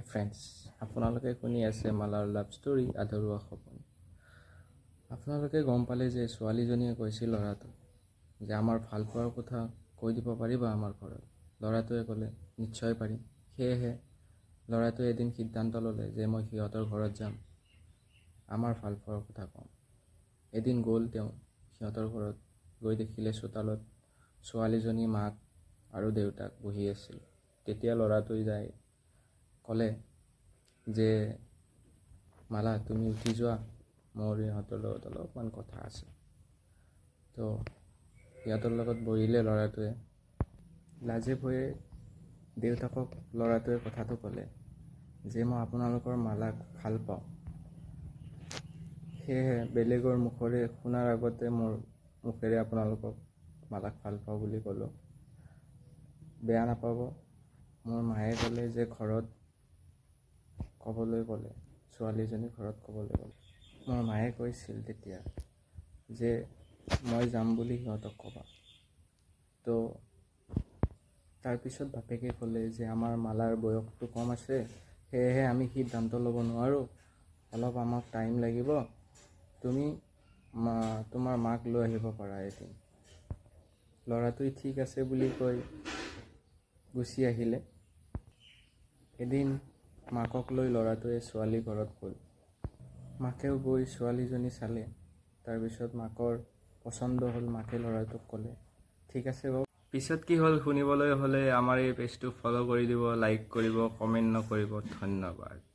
Friends, আপোনালোকে শুনি আছে মালাৰ লাভ ষ্টৰী আধৰুৱা সপোন। আপোনালোকে গম পালে যে ছোৱালীজনীয়ে কৈছিল ল'ৰাটোক যে আমাৰ ভাল পোৱাৰ কথা কৈ দিব পাৰিবা আমাৰ ঘৰত। ল'ৰাটোৱে ক'লে নিশ্চয় পাৰিম। সেয়েহে ল'ৰাটোৱে এদিন সিদ্ধান্ত ল'লে যে মই সিহঁতৰ ঘৰত যাম, আমাৰ ভাল পোৱাৰ কথা ক'ম। এদিন গ'ল তেওঁ সিহঁতৰ ঘৰত, গৈ দেখিলে চোতালত ছোৱালীজনী মাক আৰু দেউতাক বহি আছিল। তেতিয়া ল'ৰাটোৱে যায় ক'লে যে মালা তুমি উঠি যোৱা, মোৰ ইহঁতৰ লগত অলপমান কথা আছে। তো সিহঁতৰ লগত বহিলে ল'ৰাটোৱে। লাজে ভয়ে দেউতাকক ল'ৰাটোৱে কথাটো ক'লে যে মই আপোনালোকৰ মালাক ভাল পাওঁ, সেয়েহে বেলেগৰ মুখৰে শুনাৰ আগতে মোৰ মুখেৰে আপোনালোকক মালাক ভাল পাওঁ বুলি ক'লোঁ। বেয়া নাপাব। মোৰ মায়ে ক'লে যে ঘৰত ক'বলৈ ক'লে, ছোৱালীজনী ঘৰত ক'বলৈ ক'লে। মোৰ মায়ে কৈছিল তেতিয়া যে মই যাম বুলি সিহঁতক ক'বা। তো তাৰপিছত বাপেকে ক'লে যে আমাৰ মালাৰ বয়সটো কম আছে, সেয়েহে আমি সিদ্ধান্ত ল'ব নোৱাৰোঁ, অলপ আমাক টাইম লাগিব, তুমি তোমাৰ মাক লৈ আহিব পাৰা এদিন। ল'ৰাটোৱে ঠিক আছে বুলি কৈ গুচি আহিলে। এদিন মাকক লৈ ল'ৰাটোৱে ছোৱালী ঘৰত গ'ল। মাকেও গৈ ছোৱালীজনী চালে। তাৰপিছত মাকৰ পচন্দ হ'ল। মাকে ল'ৰাটোক ক'লে ঠিক আছে বাৰু। পিছত কি হ'ল শুনিবলৈ হ'লে আমাৰ এই পেজটো ফ'ল' কৰি দিব, লাইক কৰিব, কমেণ্ট নকৰিব। ধন্যবাদ।